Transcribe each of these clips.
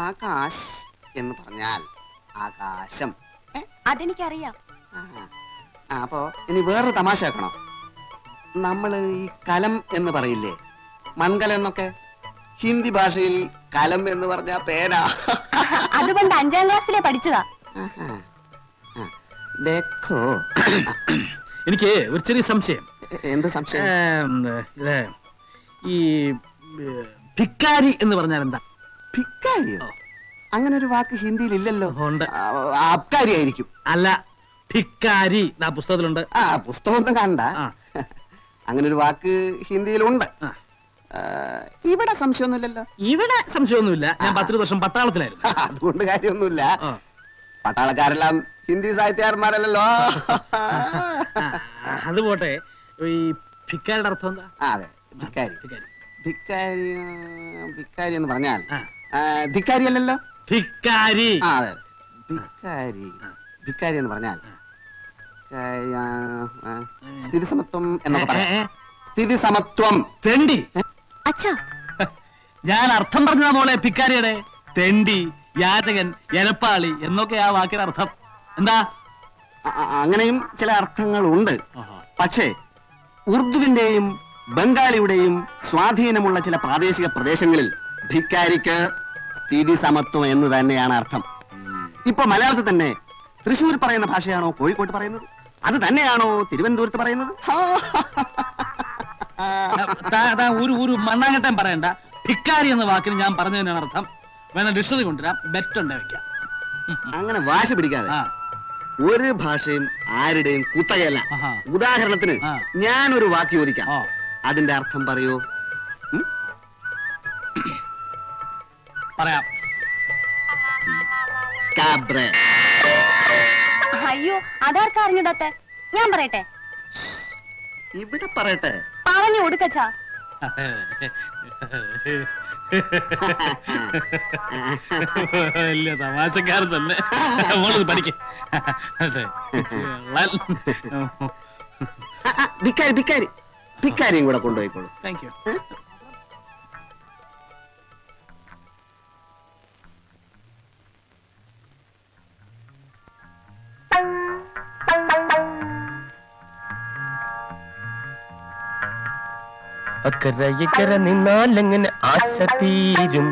ആകാശ് എന്ന് പറഞ്ഞാൽ ആകാശം. അതെനിക്കറിയാം. അപ്പോ ഇനി വേറൊരു തമാശ ആക്കണോ? നമ്മള് ഈ കലം എന്ന് പറയില്ലേ, മൺകലം എന്നൊക്കെ, ഹിന്ദി ഭാഷയിൽ കലം എന്ന് പറഞ്ഞ പേന. അതുകൊണ്ട് 5ാം ക്ലാസ്സിലെ പഠിച്ചതാ. എനിക്ക് ഒരു ചെറിയ സംശയം. എന്ത് സംശയം? ഈ ഭിക്കാരി എന്ന് പറഞ്ഞാൽ എന്താ? ഭിക്കാരിയോ? അങ്ങനെ ഒരു വാക്ക് ഹിന്ദിയിൽ ഇല്ലല്ലോ. അബ്കാരി ആയിരിക്കും. അല്ല, ഭിക്കാരി പുസ്തകത്തിലുണ്ട്. പുസ്തകമൊന്നും കണ്ട. അങ്ങനെ ഒരു വാക്ക് ഹിന്ദിയിലുണ്ട്. ഇവിടെ സംശയമൊന്നുമില്ലല്ലോ. ഇവിടെ സംശയമൊന്നുമില്ല. ഞാൻ 10 വർഷം പട്ടാളത്തിലായിരുന്നു. അതുകൊണ്ട് കാര്യമൊന്നുമില്ല. പട്ടാളക്കാരെല്ലാം ഹിന്ദി സാഹിത്യകാരന്മാരല്ലോ. അത് പോട്ടെ, ഈ ഭിക്കാരിയുടെ അർത്ഥം എന്താ? അതെ, ഭിക്കാരി. ഭിക്കാരി ഭിക്കാരി എന്ന് പറഞ്ഞാൽ ധിക്കാരി അല്ലല്ലോ. ഭിക്കാരി. അതെ, ഭിക്കാരി. ഭിക്കാരി എന്ന് പറഞ്ഞാൽ സ്ഥിതി സമത്വം എന്നൊക്കെ പറയാം. സ്ഥിതി സമത്വം. തെണ്ടി. അച്ഛാ, ഞാൻ അർത്ഥം പറഞ്ഞതാ മോളെ ഭിക്കാരിയുടെ. തെണ്ടി, യാചകൻ, എലപ്പാളി എന്നൊക്കെ ആ വാക്കിന്റെ അർത്ഥം. എന്താ? അങ്ങനെയും ചില അർത്ഥങ്ങളുണ്ട്. പക്ഷേ ഉറുദുവിന്റെയും ബംഗാളിയുടെയും സ്വാധീനമുള്ള ചില പ്രാദേശിക പ്രദേശങ്ങളിൽ ഭിക്കാരിക്ക് സ്ഥിതി സമത്വം എന്ന് തന്നെയാണ് അർത്ഥം. ഇപ്പൊ മലയാളത്തിൽ തന്നെ തൃശ്ശൂർ പറയുന്ന ഭാഷയാണോ കോഴിക്കോട്ട് പറയുന്നത്? അത് തന്നെയാണോ തിരുവനന്തപുരത്ത് പറയുന്നത്? ഒരു മണ്ണാങ്കട്ടം പറയണ്ട. ഭിക്കാരി എന്ന വാക്കിന് ഞാൻ പറഞ്ഞു തന്നെയാണ് അർത്ഥം. വേണം ഡിക്ഷണറി കൊണ്ടുവരാം, ബെറ്റുണ്ട് വെക്കാം. അങ്ങനെ വാശി പിടിക്കാതെ. ഒരു ഭാഷയും ആരുടെയും കുത്തകയല്ല. ഉദാഹരണത്തിന് ഞാനൊരു വാക്ക് ചോദിക്കാം, അതിന്റെ അർത്ഥം പറയൂ. പറയാം. അയ്യോ, അതാർക്കാ അറിഞ്ഞിടത്തെ? ഞാൻ പറയട്ടെ? ഇവിടെ പറയട്ടെ. പറഞ്ഞു കൊടുക്കച്ചാ. വലിയ തമാശക്കാരൻ തന്നെ. പഠിക്ക. ഭിക്കാരി ഭിക്കാരി ഭിക്കാരിയും കൂടെ കൊണ്ടുപോയിക്കോളൂ. Thank you. അക്കരെ ഇക്കരെ നിന്നാലെങ്ങനെ ആശ തീരും,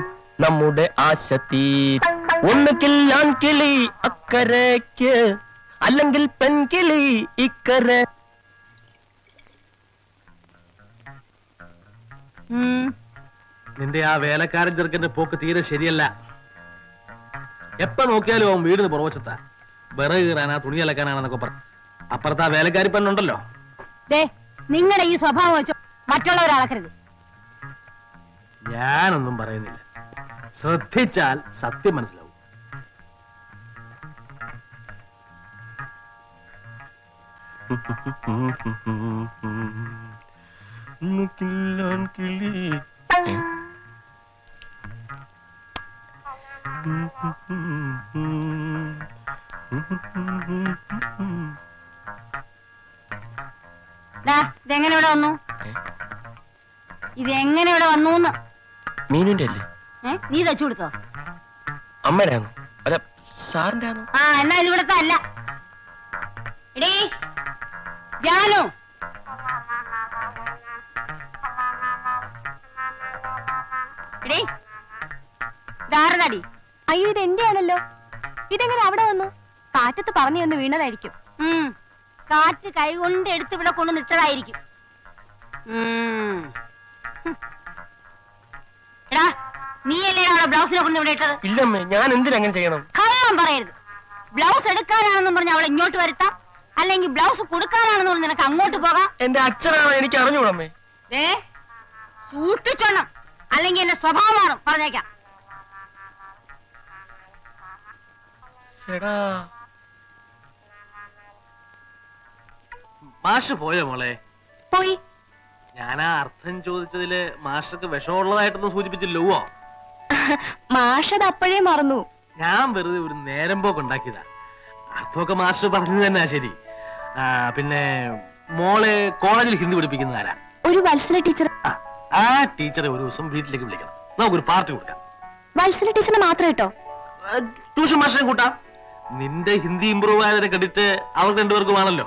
നമ്മുടെ ആശ തീരും. ഒന്നുകിൽ ആൺകിളി അക്കരയ്ക്ക്, അല്ലെങ്കിൽ പെൺകിളി ഇക്കരെ. നിന്റെ ആ വേലക്കാരൻ ചെറുക്കന്റെ പോക്ക് തീരെ ശരിയല്ല. എപ്പ നോക്കിയാലും അവൻ വീടിന് പുറവശത്താ. വിറക് കീറാനാ, തുണി അലക്കാനാണെന്നൊക്കെ പറഞ്ഞു. അപ്പുറത്ത് ആ വേലക്കാരി പെണ്ണുണ്ടല്ലോ. നിങ്ങളുടെ ഈ സ്വഭാവം വെച്ചോ മറ്റുള്ളവരാളക്കരുത്. ഞാനൊന്നും പറയുന്നില്ല. ശ്രദ്ധിച്ചാൽ സത്യം മനസ്സിലാവും. ഇതെങ്ങനെ ഇവിടെ വന്നു? ഇതെങ്ങനെ ഇവിടെ വന്നു? മീനുന്റെ അല്ലേ? നീ തച്ചു കൊടുത്തോ? അമ്മയുടെ ആണോ? അല്ല, സാറിന്റെ ആണോ? എന്നാ ഇത് ഇവിടത്തെ അല്ല. എടീ ജാനു, എടീ ധാരണടി. അയ്യോ, ഇത് എന്റെ ആണല്ലോ. ഇതെങ്ങനെ അവിടെ വന്നു? കാറ്റത്ത് പറഞ്ഞു എന്ന് വീണതായിരിക്കും. കാറ്റ് കൈകൊണ്ട് എടുത്ത് ഇവിടെ കൊണ്ട് നിട്ടതായിരിക്കും. എടാ, നീയല്ലേടാ അവിടെ ബ്ലൗസിനെ കൊണ്ട് ഇവിടെ ഇട്ടത്? ഇല്ലമ്മേ, ഞാൻ എന്തിനങ്ങനെ ചെയ്യണം? കള്ളം പറയരുത്. ബ്ലൗസ് എടുക്കാനാണെന്നും പറഞ്ഞ് അവളെ ഇങ്ങോട്ട് വരുത്താം, അല്ലെങ്കിൽ ബ്ലൗസ് കൊടുക്കാനാണെന്ന് പറഞ്ഞ് നിനക്ക് അങ്ങോട്ട് പോകാം. എന്റെ അച്ഛനാണോ? എനിക്ക് അറിഞ്ഞൂടമ്മേ. സൂക്ഷിച്ചോണം, അല്ലെങ്കിൽ എന്റെ സ്വഭാവം മാറും, പറഞ്ഞേക്കാം. മാഷ് പോയോ മോളെ? പോയി. ഞാൻ ആ അർത്ഥം ചോദിച്ചതില് മാഷക്ക് വിഷമുള്ളതായിട്ടൊന്നും സൂചിപ്പിച്ചില്ലോ? മാഷത് അപ്പോഴേ മറന്നു. ഞാൻ വെറുതെ ഒരു നേരം പോക്ക് ഉണ്ടാക്കിയതാ. അർത്ഥമൊക്കെ മാഷ് പറഞ്ഞു തന്നെ ശരി. പിന്നെ മോളെ കോളേജിൽ ഹിന്ദി പഠിപ്പിക്കുന്ന ആരാ? ഒരു വത്സല ടീച്ചർ. ആ ടീച്ചറെ ഒരു ദിവസം വീട്ടിലേക്ക് വിളിക്കണം. നമുക്കൊരു പാർട്ടി കൊടുക്കാം. വത്സല ടീച്ചറിനെ മാത്രം കേട്ടോ? ട്യൂഷൻ മാഷിനെ കൂട്ടാം. നിന്റെ ഹിന്ദി ഇമ്പ്രൂവ് ആയതിനെ കണ്ടിട്ട് അവർ രണ്ടുപേർക്കുമാണല്ലോ.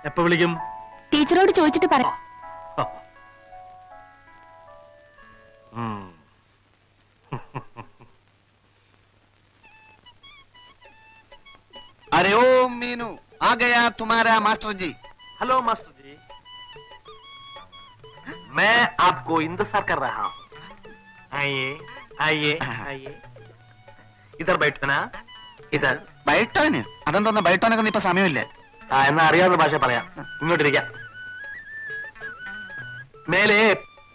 എപ്പോ വിളിക്കും? ടീച്ചറോട് ചോദിച്ചിട്ട് പറയാം. अरे ओ मीनू, आ गया तुम्हारा मास्टर जी. हेलो मास्टर जी, मैं आपको इंतजार कर रहा हूँ. आइए आइए आइए, इधर बैठना. इधर ബൈട്ടോന് അതെന്തോന്ന്? ബൈട്ടോനൊക്കെ ഇപ്പൊ സമയമില്ല. എന്നാ അറിയാവുന്ന ഭാഷ പറയാം. ഇങ്ങോട്ടിരിക്കാം. മേലെ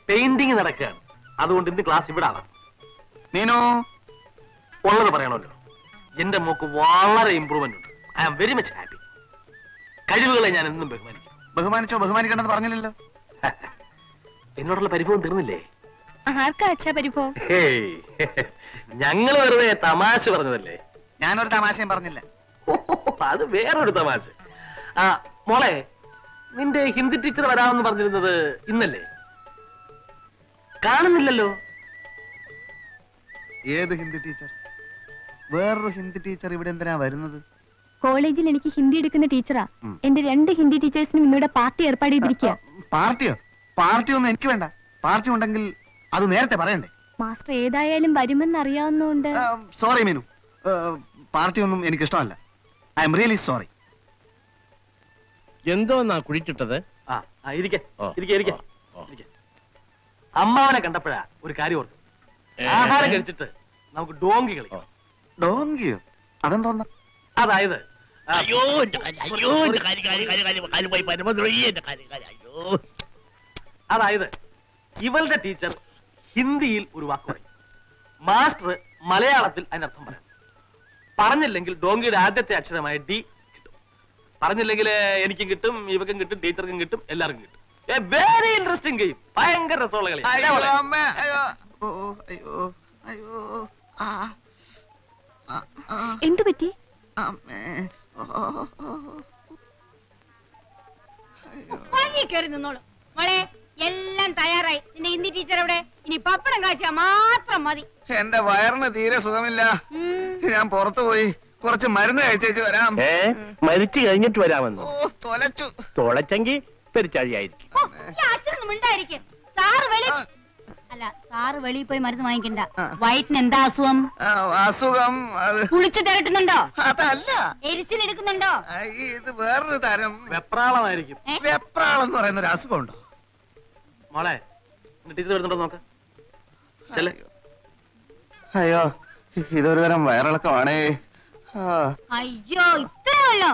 പെയിന്റിങ് നടക്കുകയാണ്, അതുകൊണ്ട് ഇന്ന് ക്ലാസ് ഇവിടെ ആണ്. മീനു, ഉള്ളത് പറയണമല്ലോ. എന്റെ മോക്ക് വളരെ ഇമ്പ്രൂവ്മെന്റ് ഉണ്ട്. I am very much happy. കഴിവുകളെ ഞാൻ എന്നും ബഹുമാനിക്കും. ബഹുമാനിച്ചോ? ബഹുമാനിക്കണ്ടെന്ന് പറഞ്ഞില്ലല്ലോ. എന്നോടുള്ള പരിഭവം തീർന്നില്ലേ? ആർക്കാ അച്ഛാ പരിഭവം? ഞങ്ങള് വെറുതെ തമാശ പറഞ്ഞതല്ലേ. ഞാനൊരു തമാശയും പറഞ്ഞില്ല. അത് വേറൊരു തമാശ. ആ മോളെ, നിന്റെ ഹിന്ദി ടീച്ചർ വരാമെന്ന് പറഞ്ഞിരുന്നത് ഇന്നല്ലേ? കാണുന്നില്ലല്ലോ. ഏത് ഹിന്ദി ടീച്ചർ? വേറൊരു ഹിന്ദി ടീച്ചർ ഇവിടെ എന്തിനാ വരുന്നത്? കോളേജിൽ എനിക്ക് ഹിന്ദി എടുക്കുന്ന ടീച്ചറാ. എന്റെ 2 ഹിന്ദി ടീച്ചേഴ്സിനും ഇന്നിവിടെ പാർട്ടി ഏർപ്പാട് ചെയ്തിരിക്കുക. പാർട്ടിയോ? പാർട്ടിയൊന്നും എനിക്ക് വേണ്ട. പാർട്ടി ഉണ്ടെങ്കിൽ അത് നേരത്തെ പറയണ്ടേ? മാസ്റ്റർ ഏതായാലും വരുമെന്ന് അറിയാവുന്നതുകൊണ്ട്. സോറി മീനു, പാർട്ടിയൊന്നും എനിക്ക് ഇഷ്ടമല്ല. I am really sorry. എന്തോന്നാ കുഴിച്ചിട്ടത്? അമ്മാവനെ കണ്ടപ്പോഴാ ഒരു കാര്യം ഓർത്തു. ആഹാരം കഴിച്ചിട്ട് നമുക്ക് ഡോങ്കി കളിക്കാം. ഡോങ്കിയോ? അതെന്തോന്നാ? അതായത് അയ്യോ അതായത് ഇവളുടെ ടീച്ചർ ഹിന്ദിയിൽ ഒരു വാക്ക് പറയും, മാസ്റ്റർ മലയാളത്തിൽ അതിനർത്ഥം പറയും. പറഞ്ഞില്ലെങ്കിൽ ഡോങ്കിയുടെ ആദ്യത്തെ അക്ഷരമായ ഡി കിട്ടും. പറഞ്ഞില്ലെങ്കിൽ എനിക്കും കിട്ടും, ഇവക്കും കിട്ടും, ടീച്ചർക്കും കിട്ടും, എല്ലാവർക്കും കിട്ടും. Very interesting game. ഭയങ്കര രസമുള്ള കളി. എന്തു പറ്റി? കയറി നിന്നോളൂ മോളെ. എല്ലാം തയ്യാറായി. നിന്റെ ഹിന്ദി ടീച്ചർ എവിടെ? ഇനി പപ്പടം കാഴ്ച മാത്രം മതി. എന്റെ വയറിന് തീരെ സുഖമില്ല. ഞാൻ പുറത്തു പോയി കുറച്ച് മരുന്ന് കഴിച്ചേച്ച് വരാം. മരിച്ചു കഴിഞ്ഞിട്ട് വരാമെന്ന്? തൊലച്ചു. തുളച്ചെങ്കിൽ പെരിച്ചാഴിയായിരിക്കും. അച്ഛനൊന്നും മിണ്ടായിരിക്കും. സാറ് വെളിയിൽ പോയി മരുന്ന് വാങ്ങിക്കണ്ട. വയറ്റിന് എന്താ അസുഖം? അസുഖം കുളിച്ചു തിരട്ടുന്നുണ്ടോ? അതല്ല. എരിച്ചിലെടുക്കുന്നുണ്ടോ? ഇത് വേറൊരു തരം വെപ്രാളമായിരിക്കും. വെപ്രാളം എന്ന് പറയുന്ന ഒരു അസുഖം ഉണ്ടോ? മോളെ, ടീച്ചർ വരുന്നുണ്ടോ നോക്ക്. അയ്യോ, ഇതൊരു തരം വയറിളക്കമാണേ. അയ്യോ, ഇത്രേ ഉള്ളോ?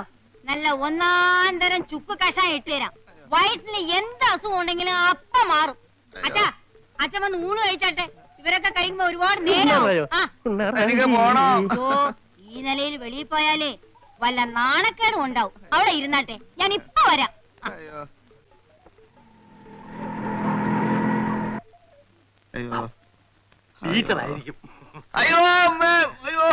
നല്ല 1-ാം തരം ചുക്ക് കഷായം ഇട്ട് തരാം. വയറ്റിന് എന്ത് അസുഖം ഉണ്ടെങ്കിലും അപ്പ മാറും. അച്ഛാ, അച്ഛൻ വന്ന് ഊണ് കഴിച്ചാട്ടെ. ഇവരൊക്കെ കഴിയുമ്പോ ഒരുപാട് നേരം. എനിക്ക് പോണോ? ഈ നിലയിൽ വെളിയിൽ പോയാലേ വല്ല നാണക്കേടും ഉണ്ടാവും. അവിടെ ഇരുന്നാട്ടെ, ഞാൻ ഇപ്പൊ വരാം. അയ്യോ അയ്യോ ടീച്ചർ ആയിരിക്കും. അയ്യോ അമ്മേ, അയ്യോ.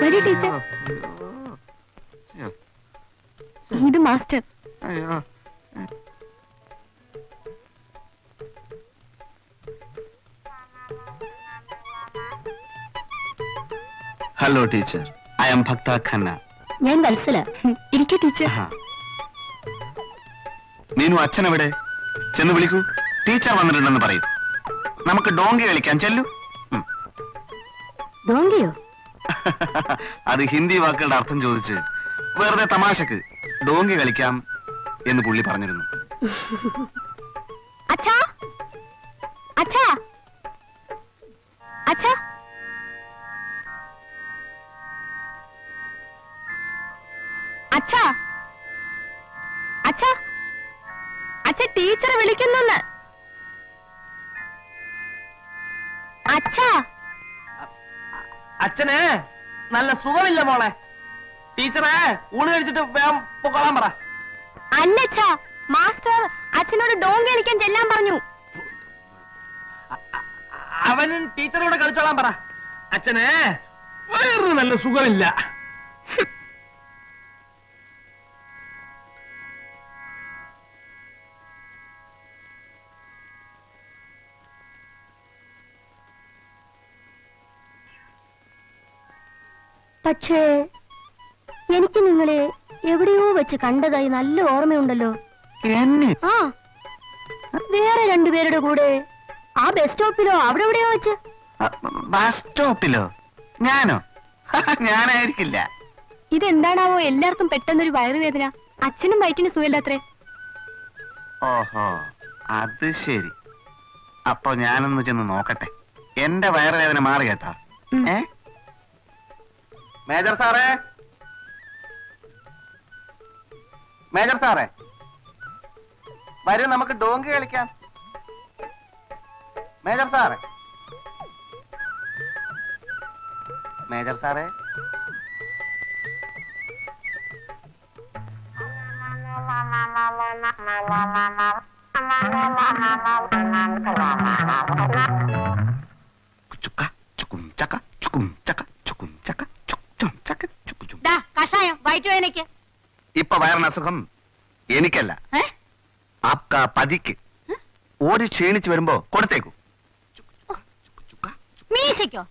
വരൂ ടീച്ചർ. ഇത് മാസ്റ്റർ. അയ്യോ, ഹലോ ടീച്ചർ, ഐ ആം ഭക്ത ഖന്ന. ഞാൻ വത്സല. ഇരിക്കൂ ടീച്ചർ. മീനു, അച്ഛനെവിടെ? ചെന്ന് വിളിക്കൂ. ടീച്ചർ വന്നിട്ടുണ്ടെന്ന് പറയും. നമുക്ക് ഡോങ്കി കളിക്കാൻ. ചെല്ലു. ഡോങ്കിയോ? അത് ഹിന്ദി വാക്കുകളുടെ അർത്ഥം ചോദിച്ച് വെറുതെ തമാശക്ക് ഡോങ്കി കളിക്കാം എന്ന് പുള്ളി പറഞ്ഞിരുന്നു. അച്ഛാ, അച്ഛാ, അച്ഛാ. അച്ഛാ, അച്ഛാ, അച്ഛ ടീച്ചറെ വിളിക്കുന്നു. അച്ഛാ. അച്ഛന് നല്ല സുഖമില്ല മോളെ. ടീച്ചറെ ഊണ് കഴിച്ചിട്ട് വേഗം പൊക്കോളാൻ പറ. അല്ലച്ചാ, മാസ്റ്റർ അച്ഛനോട് ഡോങ്കി കളിക്കാൻ ചെല്ലാൻ പറഞ്ഞു. അവനും ടീച്ചറോട് കളിച്ചോളാൻ പറ. അച്ഛനെ വേറൊരു നല്ല സുഖമില്ല. പക്ഷേ എനിക്ക് നിങ്ങളെ എവിടെയോ വെച്ച് കണ്ടതായി നല്ല ഓർമ്മയുണ്ടല്ലോ. എന്നെ ആ, വേറെ രണ്ടുപേരുടെ കൂടെ ആ ബസ് സ്റ്റോപ്പിലോ അവിടെ എവിടെയോ വെച്ച്. ബസ് സ്റ്റോപ്പിലോ? ഞാനോ? ഞാനായിരിക്കില്ല. ഇതെന്താണാവോ എല്ലാവർക്കും പെട്ടെന്നൊരു വയറുവേദന? അച്ഛനും വയറ്റിന് സുഖമില്ലാത്രേ. ഓഹോ, അത് ശരി. അപ്പൊ ഞാനൊന്ന് ചെന്ന് നോക്കട്ടെ. എന്റെ വയറുവേദന മാറി കേട്ടോ. ഉം. മേജർ സാറേ, മേജർ സാറേ, വരൂ നമുക്ക് ഡോങ്കി കളിക്കാം. മേജർ സാറേ, മേജർ സാറേ, ചുക്ക ചുക്കും ചക്ക ചുക്കും ചക്ക ചുക്കും ചക്ക ചുക്കും ചക്ക ചുക്കു ചും. ദാ കഷായം വയറ്റുവേദനയ്ക്ക്. ഇപ്പൊ വയറിന് അസുഖം എനിക്കല്ല, ഏ? ആപ്കാ പതിക്ക്. ഓടി ക്ഷീണിച്ച് വരുമ്പോ കൊടുത്തേക്കൂ. മീശയ്ക്കോ?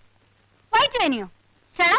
വയറ്റുവേദനയോ? ചേടാ